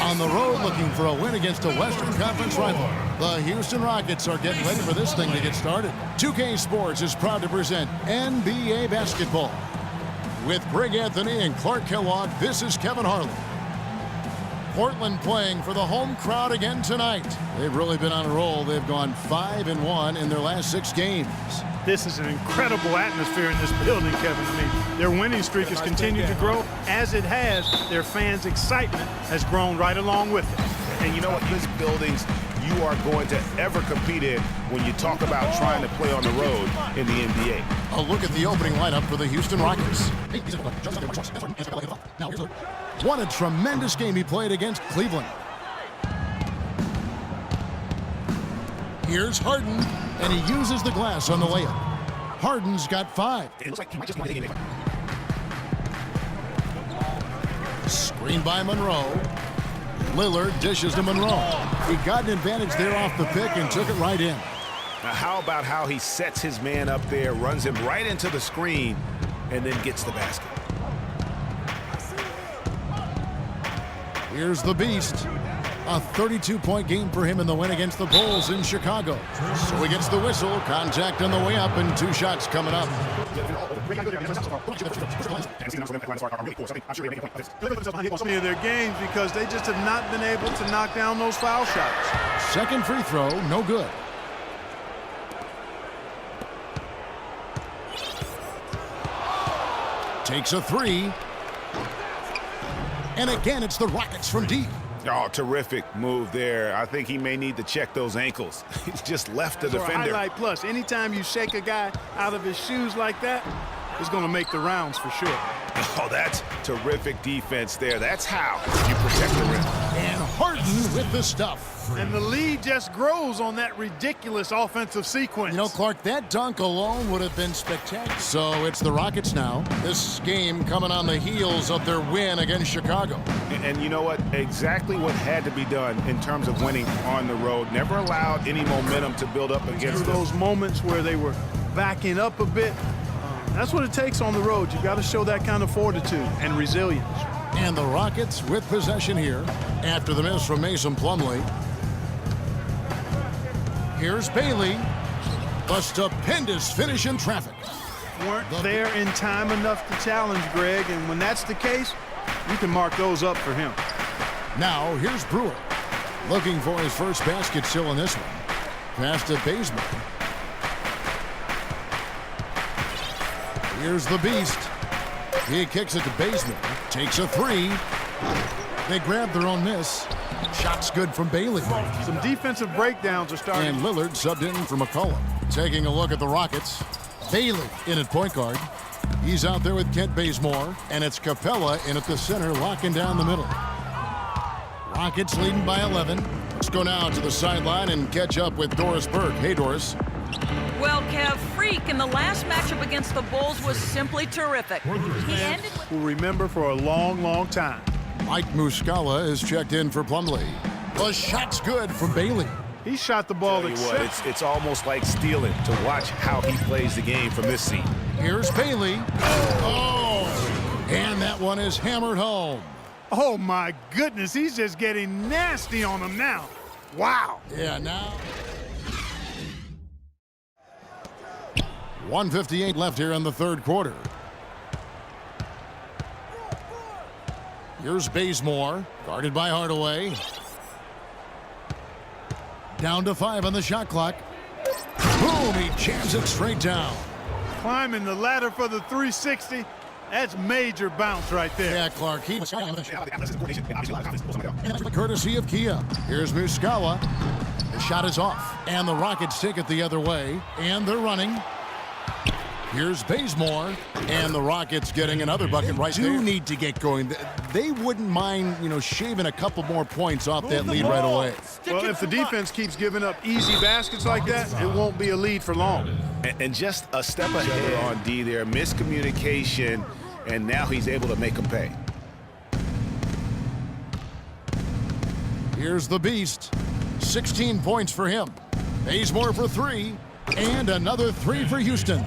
On the road looking for a win against a Western Conference rival. The Houston Rockets are getting ready for this thing to get started. 2K Sports is proud to present NBA basketball. With Greg Anthony and Clark Kellogg, this is Kevin Harlan. Portland playing for the home crowd again tonight. They've really been on a roll. They've gone 5-1 in their last 6 games. This is an incredible atmosphere in this building, Kevin. I mean, their winning streak has continued to grow. As it has, their fans' excitement has grown right along with it. And you know what? These buildings you are going to ever compete in when you talk about trying to play on the road in the NBA. A look at the opening lineup for the Houston Rockets. What a tremendous game he played against Cleveland. Here's Harden, and he uses the glass on the layup. Harden's got 5. It looks like he might just want to take it. Screen by Monroe. Lillard dishes to Monroe. He got an advantage there off the pick and took it right in. Now, how about how he sets his man up there, runs him right into the screen, and then gets the basket. Here's the Beast. A 32-point game for him in the win against the Bulls in Chicago. So he gets the whistle, contact on the way up, and 2 shots coming up. Many of their games because they just have not been able to knock down those foul shots. Second free throw, no good. Takes a 3. And again, it's the Rockets from deep. Oh, terrific move there. I think he may need to check those ankles. He just left the defender. Highlight plus, anytime you shake a guy out of his shoes like that, it's going to make the rounds for sure. Oh, that's terrific defense there. That's how you protect the rim. And Harden with the stuff. And the lead just grows on that ridiculous offensive sequence. You know, Clark, that dunk alone would have been spectacular. So it's the Rockets now. This game coming on the heels of their win against Chicago. And you know what? Exactly what had to be done in terms of winning on the road. Never allowed any momentum to build up against them. Those moments where they were backing up a bit, that's what it takes on the road. You've got to show that kind of fortitude and resilience. And the Rockets with possession here after the miss from Mason Plumlee. Here's Bailey. A stupendous finish in traffic. Weren't there in time enough to challenge Greg, and when that's the case, you can mark those up for him. Now here's Brewer. Looking for his first basket still in this one. Pass to Bazemore. Here's the Beast. He kicks it to Bazemore. Takes a 3. They grab their own miss. Shot's good from Bailey. Some defensive breakdowns are starting. And Lillard subbed in for McCollum. Taking a look at the Rockets. Bailey in at point guard. He's out there with Kent Bazemore. And it's Capella in at the center, locking down the middle. Rockets leading by 11. Let's go now to the sideline and catch up with Doris Burke. Hey, Doris. Well, Kev, Freak in the last matchup against the Bulls was simply terrific. He ended with... We'll remember for a long, long time. Mike Muscala is checked in for Plumlee. The shot's good from Bailey. He shot the ball. It's almost like stealing to watch how he plays the game from this seat. Here's Bailey. Oh! And that one is hammered home. Oh, my goodness. He's just getting nasty on him now. Wow. Yeah, now... 1:58 left here in the third quarter. Here's Bazemore, guarded by Hardaway. Down to 5 on the shot clock. Boom, he jams it straight down. Climbing the ladder for the 360. That's major bounce right there. Yeah, Clark. Courtesy of Kia. Here's Muscala. The shot is off. And the Rockets take it the other way. And they're running. Here's Bazemore, and the Rockets getting another bucket right there. They do need to get going. They wouldn't mind, shaving a couple more points off that lead right away. Well, if the defense keeps giving up easy baskets like that, it won't be a lead for long. And just a step ahead on D there. Miscommunication, and now he's able to make them pay. Here's the Beast. 16 points for him. Bazemore for 3, and another 3 for Houston.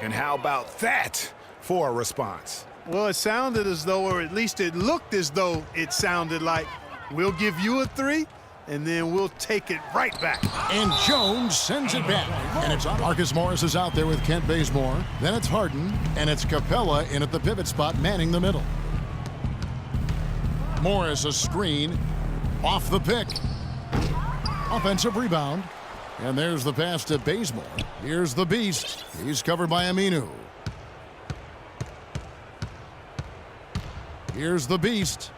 And how about that for a response? Well, it sounded as though, or at least it looked as though it sounded like We'll give you a 3, and then we'll take it right back. And Jones sends it back. And it's Marcus Morris is out there with Kent Bazemore. Then it's Harden, and it's Capella in at the pivot spot, manning the middle. Morris a screen, off the pick. Offensive rebound. And there's the pass to Bazemore. Here's the Beast. He's covered by Aminu. Here's the Beast.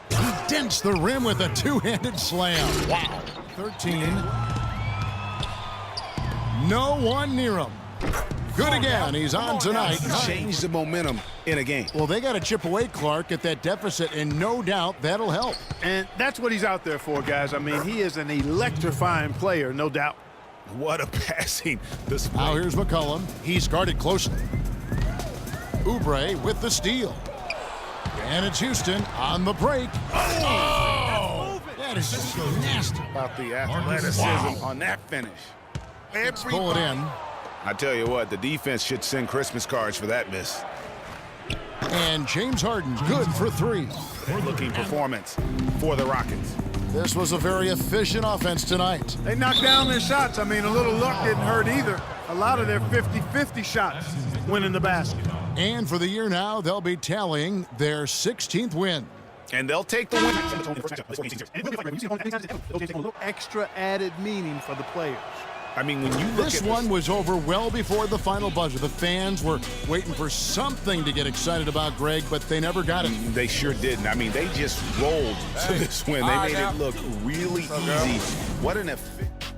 He dents the rim with a two-handed slam. Wow. 13. No one near him. Good again. He's on tonight. Change the momentum in a game. Well, they got to chip away, Clark, at that deficit, and no doubt that'll help. And that's what he's out there for, guys. I mean, he is an electrifying player, no doubt. What a passing display. Now here's McCollum. He's guarded closely. Oubre with the steal. And it's Houston on the break. Oh! That is just so nasty. About the athleticism on that finish. Pull it in. I tell you what, the defense should send Christmas cards for that miss. And James Harden good for 3. Looking performance for the Rockets. This was a very efficient offense tonight. They knocked down their shots. I mean, a little luck didn't hurt either. A lot of their 50-50 shots went in the basket. And for the year now, they'll be tallying their 16th win. And they'll take the win. A little extra added meaning for the players. I mean, when you look This at one was over well before the final buzzer. The fans were waiting for something to get excited about, Greg, but they never got it. They sure didn't. I mean, they just rolled to this win. They made it look really easy. What an effect.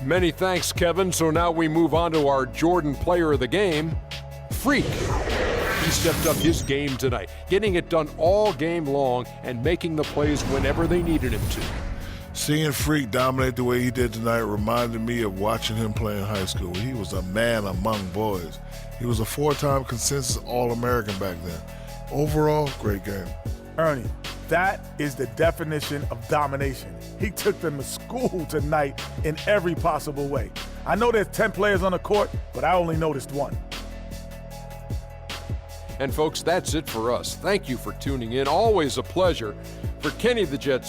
Many thanks, Kevin. So now we move on to our Jordan player of the game, Freak. He stepped up his game tonight, getting it done all game long and making the plays whenever they needed him to. Seeing Freak dominate the way he did tonight reminded me of watching him play in high school. He was a man among boys. He was a 4-time consensus All-American back then. Overall, great game. Ernie, that is the definition of domination. He took them to school tonight in every possible way. I know there's 10 players on the court, but I only noticed 1. And folks, that's it for us. Thank you for tuning in. Always a pleasure. For Kenny the Jet